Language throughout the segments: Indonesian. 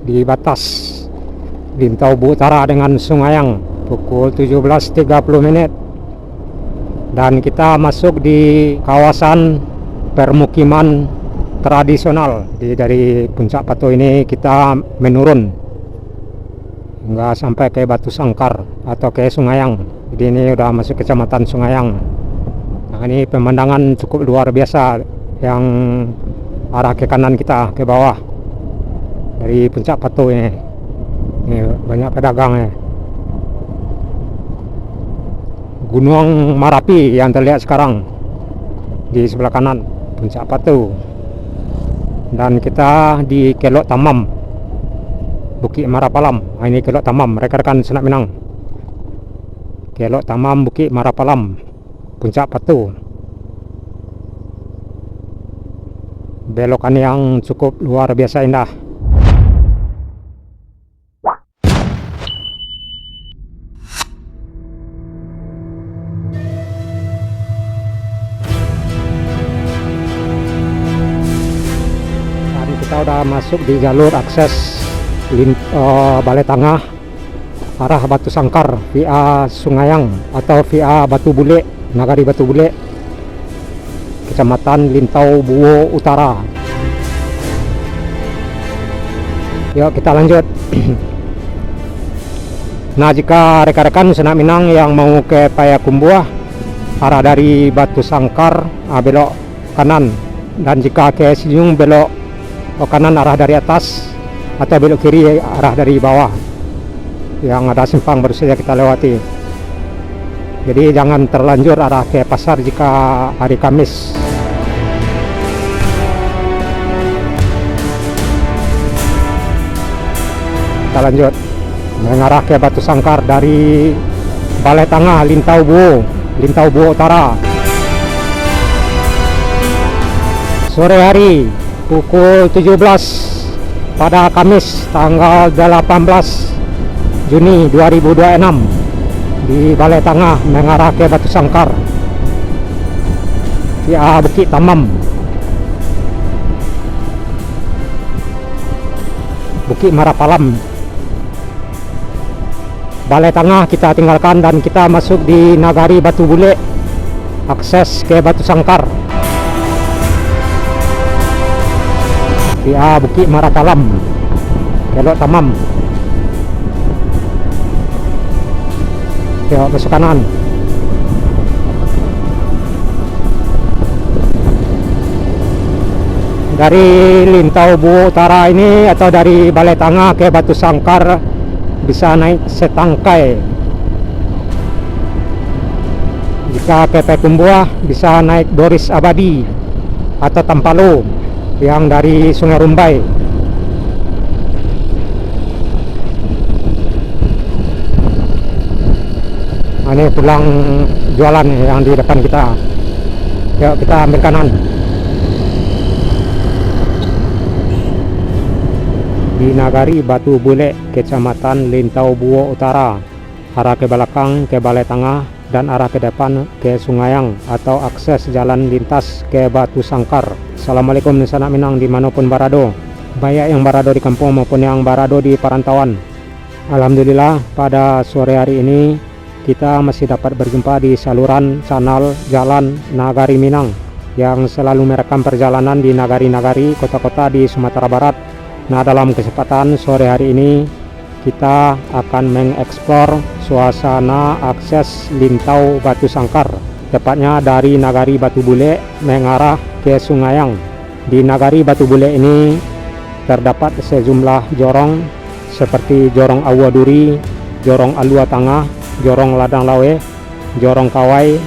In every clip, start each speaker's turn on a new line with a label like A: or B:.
A: di batas Lintau Bu Utara dengan Sungayang pukul 17.30 dan kita masuk di kawasan permukiman tradisional. Dari Puncak Patuh ini kita menurun hingga sampai ke Batu Sangkar atau ke Sungayang. Jadi ini udah masuk kecamatan Sungayang. Nah, ini pemandangan cukup luar biasa yang arah ke kanan kita ke bawah dari Puncak Patuh ini. Ini banyak pedagang ya. Gunung Marapi yang terlihat sekarang di sebelah kanan Puncak Patuh. Dan kita di Kelok Tamam, Bukit Marapalam. Nah, ini Kelok Tamam, rekan-rekan Senak Minang. Kelok Tamam, Bukit Marapalam, Puncak Patuh. Belokan yang cukup luar biasa indah. Kita udah masuk di jalur akses Balai Tengah arah Batu Sangkar via Sungayang atau via Batu Bule, Nagari Batu Bule, Kecamatan Lintau Buo Utara. Yuk kita lanjut. Nah, jika rekan-rekan Senak Minang yang mau ke Payakumbuh arah dari Batu Sangkar belok kanan, dan jika ke Sijung belok kanan arah dari atas atau belok kiri arah dari bawah. Yang ada simpang baru saja kita lewati. Jadi jangan terlanjur arah ke pasar jika hari Kamis. Kita lanjut mengarah ke Batu Sangkar dari Balai Tengah Lintau Buo Utara. Sore hari pukul 17 pada Kamis tanggal 18 Juni 2026 di Balai Tengah mengarah ke Batu Sangkar via Bukit Tamam, Bukit Marapalam. Balai Tengah kita tinggalkan dan kita masuk di Nagari Batu Bule, akses ke Batu Sangkar via Bukit Marapalam, Kelok Tamam. Yuk masuk kanan. Dari Lintau Buo Utara ini atau dari Balai Tengah ke Batu Sangkar bisa naik setangkai. Jika ke Payakumbuh bisa naik Doris Abadi atau Tampalo yang dari Sungai Rumbai. Nah, ini pulang jualan yang di depan kita. Yuk kita ambil kanan. Di Nagari Batu Bule, Kecamatan Lintau Buo Utara, arah ke belakang ke Balai Tengah dan arah ke depan ke Sungayang atau akses jalan lintas ke Batu Sangkar. Assalamualaikum Senak Minang dimanapun berada, baik yang berada di kampung maupun yang berada di perantauan. Alhamdulillah pada sore hari ini kita masih dapat berjumpa di saluran channel Jalan Nagari Minang yang selalu merekam perjalanan di nagari-nagari kota-kota di Sumatera Barat. Nah, dalam kesempatan sore hari ini kita akan mengeksplor suasana akses Lintau Batu Sangkar, tepatnya dari Nagari Batu Bule mengarah ke Sungayang. Di Nagari Batu Bule ini terdapat sejumlah jorong seperti Jorong Awaduri, Jorong Alua Tengah, Jorong Ladang Lawe, Jorong Kawai,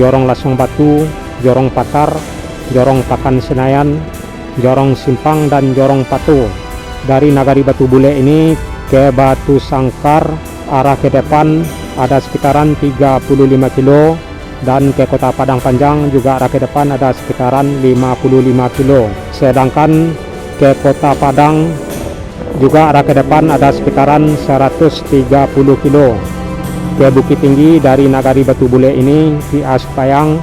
A: Jorong Lasong Batu, Jorong Patar, Jorong Pakan Senayan, Jorong Simpang dan Jorong Patuh. Dari Nagari Batu Bule ini ke Batu Sangkar arah ke depan ada sekitaran 35 kilo, dan ke Kota Padang Panjang juga arah ke depan ada sekitaran 55 kilo. Sedangkan ke Kota Padang juga arah ke depan ada sekitaran 130 kilo. Ke Bukit Tinggi dari Nagari Batu Bule ini via Supayang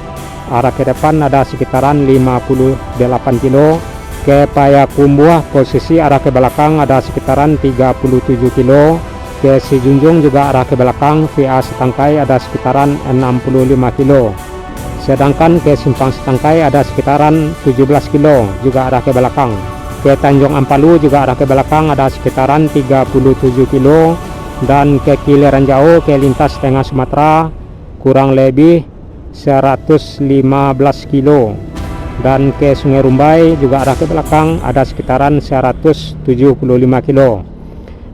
A: arah ke depan ada sekitaran 58 kilo. Ke Payakumbuh posisi arah ke belakang ada sekitaran 37 kilo. Ke Sijunjung juga arah ke belakang via Setangkai ada sekitaran 65 kilo. Sedangkan ke Simpang Setangkai ada sekitaran 17 kilo juga arah ke belakang. Ke Tanjung Ampalu juga arah ke belakang ada sekitaran 37 kilo. Dan ke Kiliran Jauh ke lintas tengah Sumatera kurang lebih 115 kilo. Dan ke Sungai Rumbai juga arah ke belakang ada sekitaran 175 kilo.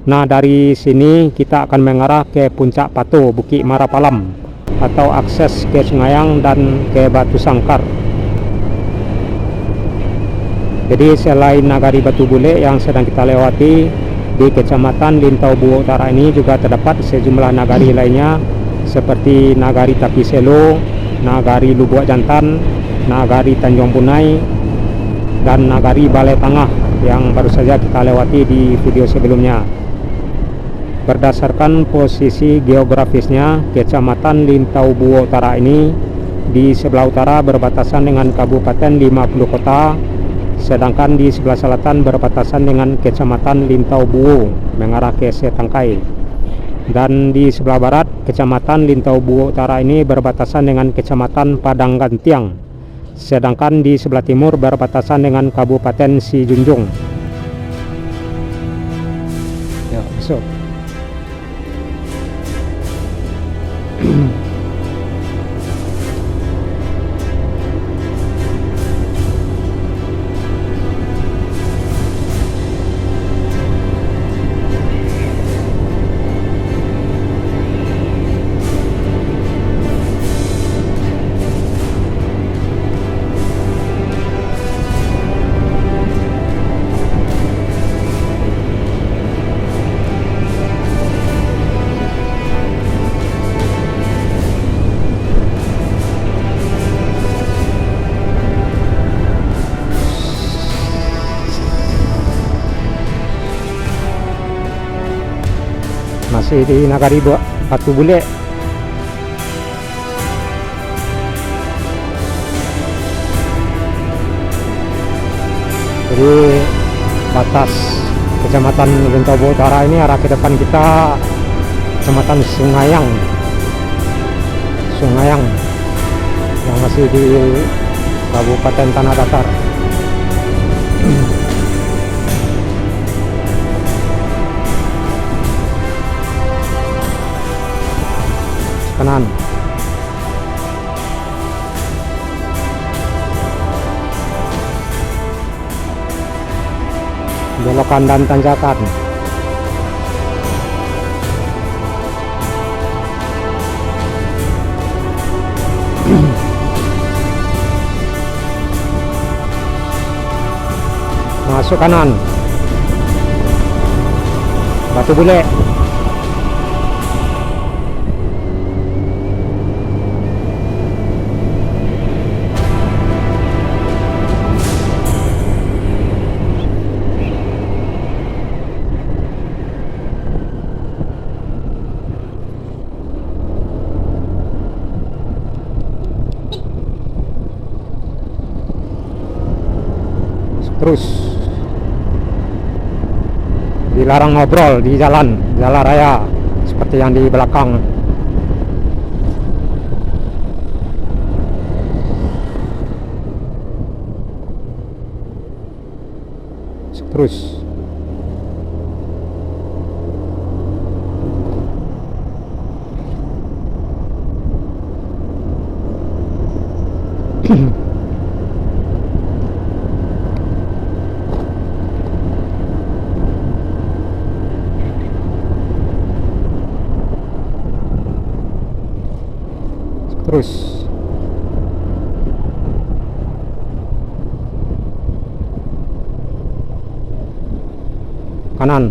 A: Nah, dari sini kita akan mengarah ke Puncak Pato Bukit Marapalam atau akses ke Sungayang dan ke Batu Sangkar. Jadi selain Nagari Batu Bule yang sedang kita lewati, di Kecamatan Lintau Buo Utara ini juga terdapat sejumlah nagari lainnya seperti Nagari Tapiselo, Nagari Lubuak Jantan, Nagari Tanjung Bunai, dan Nagari Balai Tangah yang baru saja kita lewati di video sebelumnya. Berdasarkan posisi geografisnya, Kecamatan Lintau Buo Utara ini di sebelah utara berbatasan dengan Kabupaten 50 Kota, sedangkan di sebelah selatan berbatasan dengan Kecamatan Lintau Buo mengarah ke Setangkai. Dan di sebelah barat, Kecamatan Lintau Buo Utara ini berbatasan dengan Kecamatan Padang Gantiang, sedangkan di sebelah timur berbatasan dengan Kabupaten Sijunjung. Ya, so. Masih di Nagari Batu Bule. Jadi batas Kecamatan Lintau Buo Utara ini arah ke depan kita Kecamatan Sungayang yang masih di Kabupaten Tanah Datar. Kanan. Belokan dan tanjakan. Masuk kanan. Batu Bule. Terus dilarang ngobrol di jalan raya seperti yang di belakang. Terus kanan.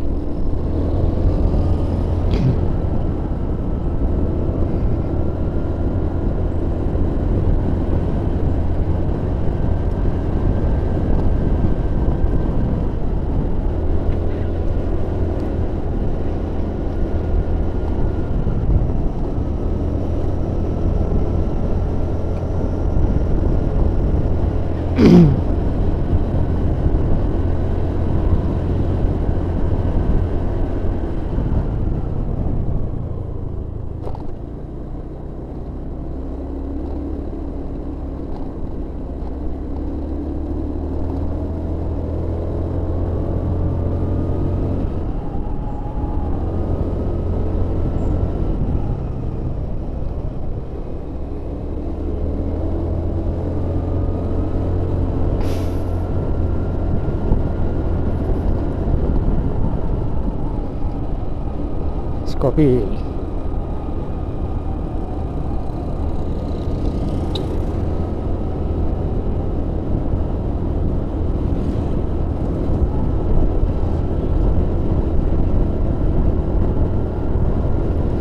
A: kopi.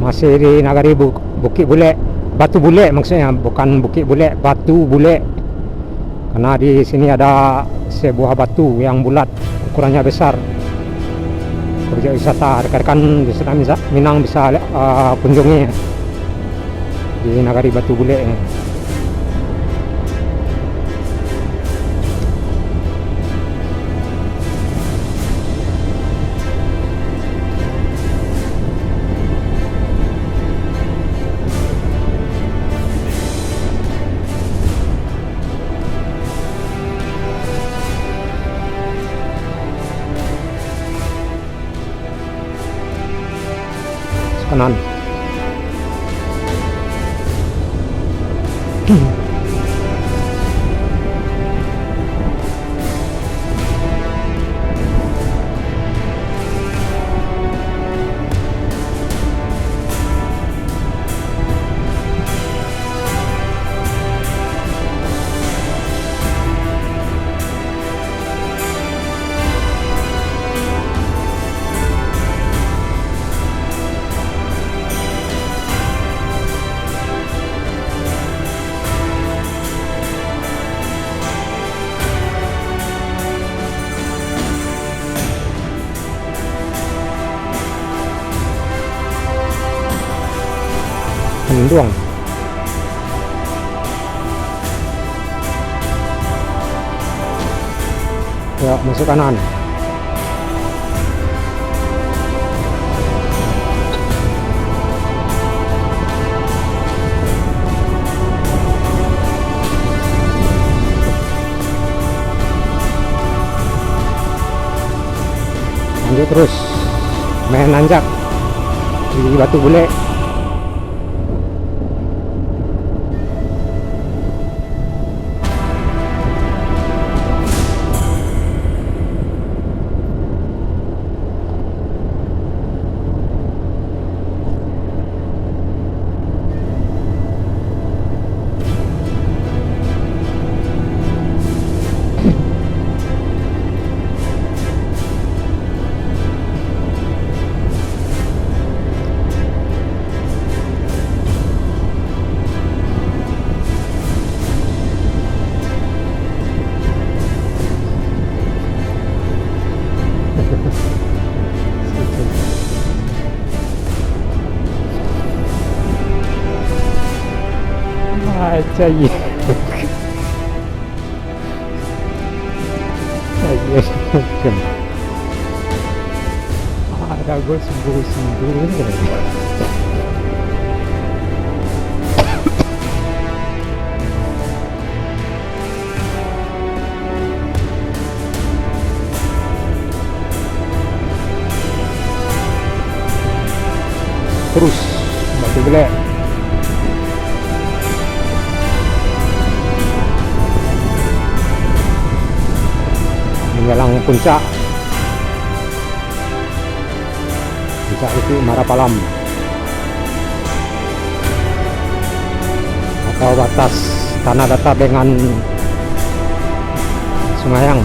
A: Masih di Nagari Bukit Bule, Batu Bule maksudnya, bukan Bukit Bule, Batu Bule. Karena di sini ada sebuah batu yang bulat, ukurannya besar. Objek wisata rekan-rekan wisata Minang bisa kunjungi di Nagari Batu Bule. Kanan. Doang. Ya, masuk kanan. Lanjut terus, main nanjak di Batu Bule. Saya ada gue sembuh terus Batu Bule. Menjelang puncak itu Marapalam atau batas tanah datar dengan Sungayang,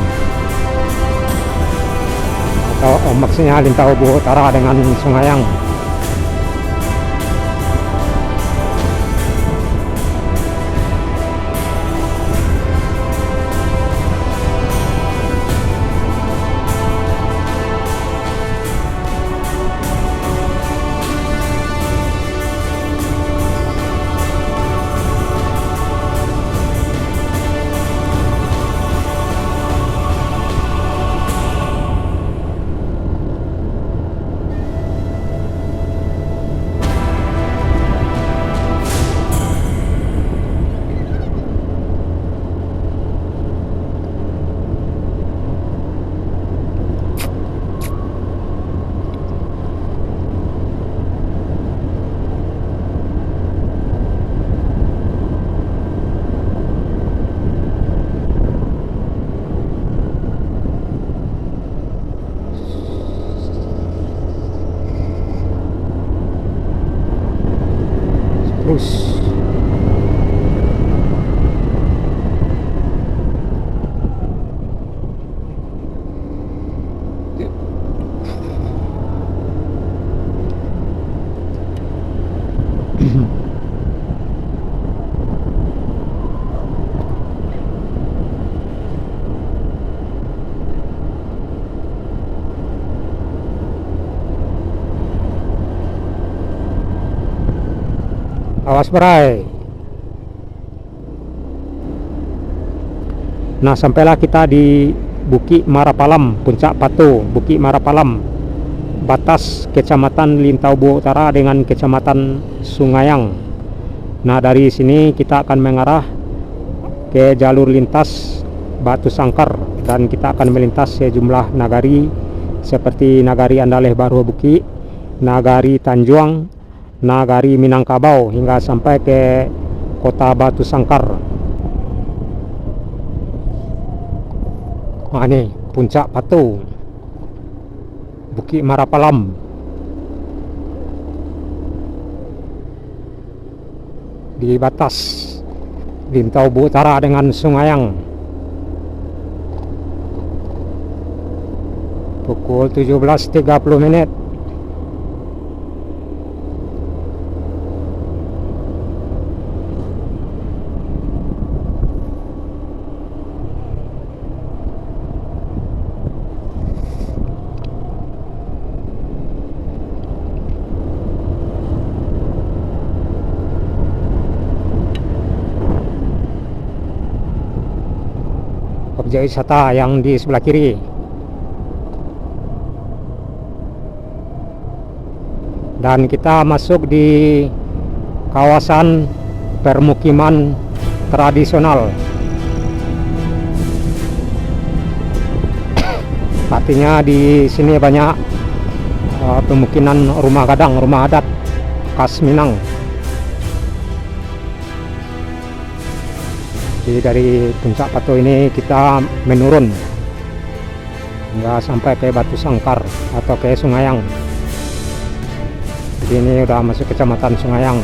A: atau maksudnya Lintau Buho Utara dengan Sungayang. lurus. Awas berai. Nah, sampailah kita di Bukit Marapalam, Puncak Patuh, Bukit Marapalam, batas Kecamatan Lintau Buo Utara dengan Kecamatan Sungayang. Nah, dari sini kita akan mengarah ke jalur lintas Batu Sangkar dan kita akan melintas sejumlah nagari seperti Nagari Andaleh Baru Bukit, Nagari Tanjuang, Nagari Minangkabau hingga sampai ke kota Batu Sangkar. Nah, ini Puncak Patuh, Bukit Marapalam. Di batas Lintau Buo Utara dengan Sungayang. Pukul 17.30. Objek wisata yang di sebelah kiri. Dan kita masuk di kawasan permukiman tradisional. Artinya di sini banyak pemukiman rumah gadang, rumah adat khas Minang. Jadi dari Puncak Patuh ini kita menurun hingga sampai ke Batu Sangkar atau ke Sungayang. Jadi ini udah masuk Kecamatan Sungayang.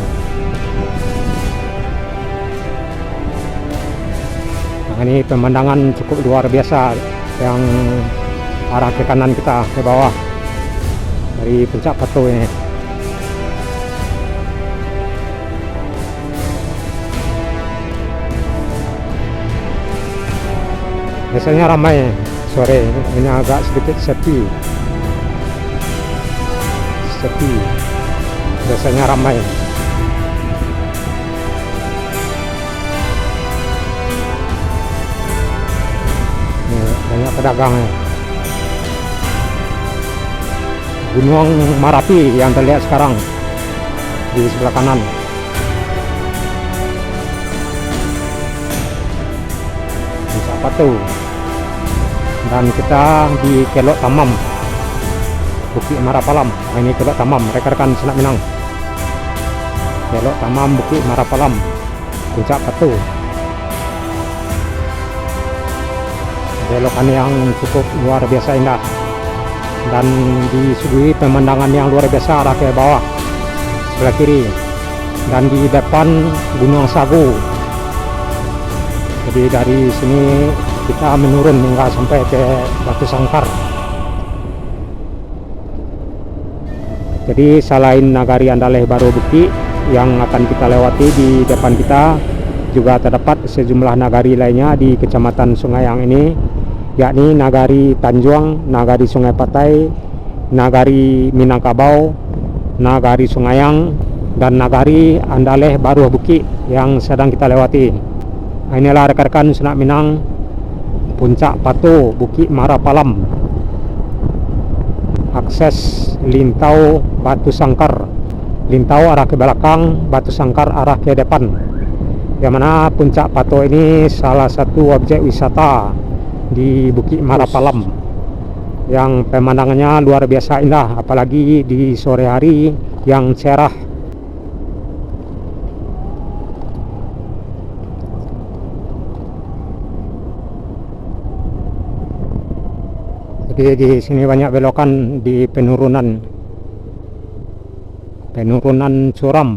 A: Nah, ini pemandangan cukup luar biasa yang arah ke kanan kita ke bawah dari Puncak Patuh ini. Biasanya ramai sore, ini agak sedikit sepi. Biasanya ramai. Ini banyak pedagang. Gunung Marapi yang terlihat sekarang di sebelah kanan. Puncak Patuh. Dan kita di Kelok Tamam, Bukit Marapalam. Nah, ini Kelok Tamam, rekan-rekan Senak Minang. Kelok Tamam, Bukit Marapalam, Puncak Patuh. Belokan yang cukup luar biasa indah dan disuguhi pemandangan yang luar biasa arah ke bawah sebelah kiri dan di depan Gunung Sagu. Jadi dari sini kita menurun hingga sampai ke Batu Sangkar. Jadi selain Nagari Andaleh Baru Bukit yang akan kita lewati, di depan kita juga terdapat sejumlah nagari lainnya di Kecamatan Sungayang ini, yakni Nagari Tanjuang, Nagari Sungai Patai, Nagari Minangkabau, Nagari Sungayang, dan Nagari Andaleh Baru Bukit yang sedang kita lewati. Nah, inilah rekan-rekan Senak Minang, Puncak Patuh, Bukit Marapalam, akses Lintau Batu Sangkar. Lintau arah ke belakang, Batu Sangkar arah ke depan. Yang mana Puncak Patuh ini salah satu objek wisata di Bukit Marapalam yang pemandangannya luar biasa indah, apalagi di sore hari yang cerah. Jadi di sini banyak belokan di penurunan curam.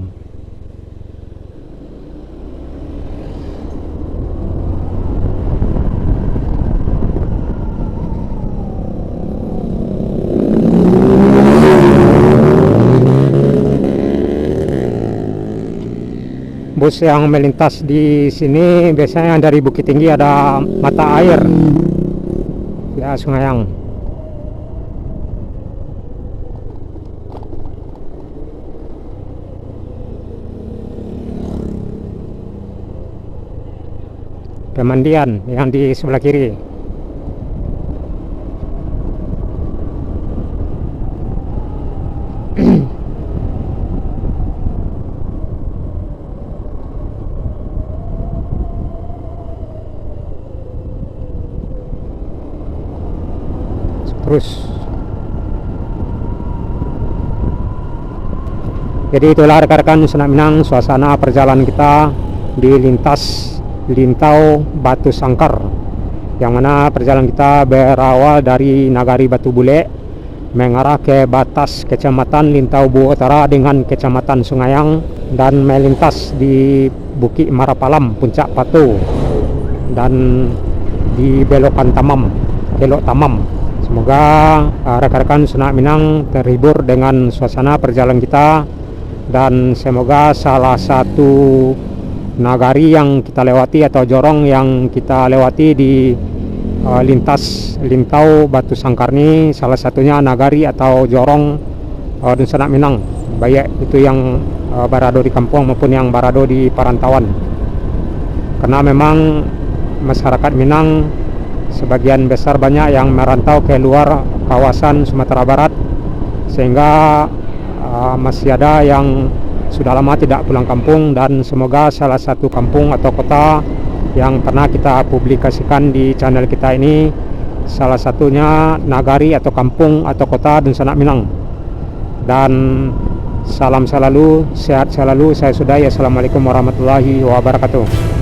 A: bus yang melintas di sini biasanya dari Bukit Tinggi ada mata air ya, Sungayang. Pemandian yang di sebelah kiri. Terus jadi itulah rekan-rekan Senak Minang suasana perjalanan kita di lintas Lintau Batu Sangkar, yang mana perjalanan kita berawal dari Nagari Batu Bule mengarah ke batas Kecamatan Lintau Buo Utara dengan Kecamatan Sungayang dan melintas di Bukit Marapalam, Puncak Patu, dan di belokan Kelok Tamam. Semoga rekan-rekan Senak Minang terhibur dengan suasana perjalanan kita, dan semoga salah satu nagari yang kita lewati atau jorong yang kita lewati di lintas Lintau Batu Sangkar ini salah satunya nagari atau jorong di Senak Minang, baik itu yang berada di kampung maupun yang berada di perantauan. Karena memang masyarakat Minang sebagian besar banyak yang merantau ke luar kawasan Sumatera Barat, sehingga masih ada yang sudah lama tidak pulang kampung, dan semoga salah satu kampung atau kota yang pernah kita publikasikan di channel kita ini salah satunya nagari atau kampung atau kota di Senak Minang. Dan salam selalu, sehat selalu. Saya Suday. Assalamualaikum warahmatullahi wabarakatuh.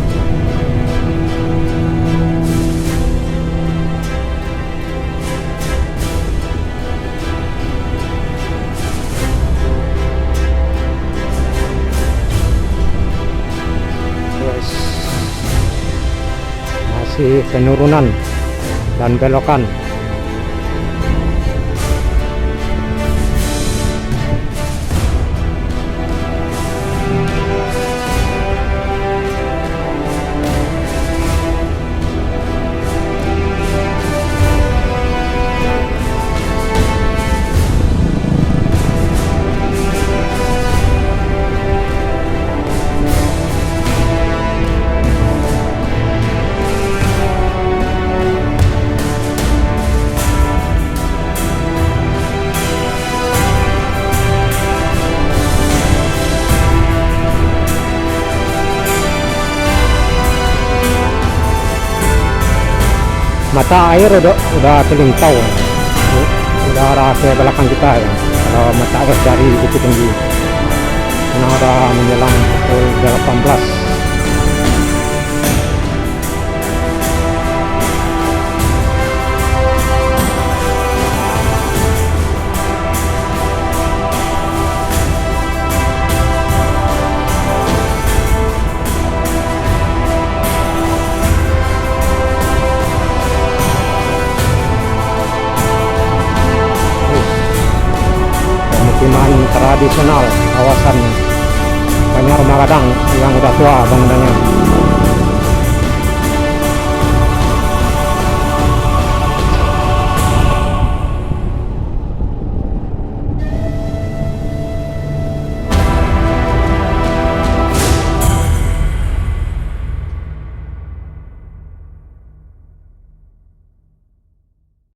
A: Masih penurunan dan belokan. Mata air udah kelintau, udah arah ke belakang kita ya. Kalau mata air dari Bukit Tinggi, karena udah menjelang pukul 18. Pemukiman tradisional kawasan banyak rumah gadang yang udah tua bangunannya.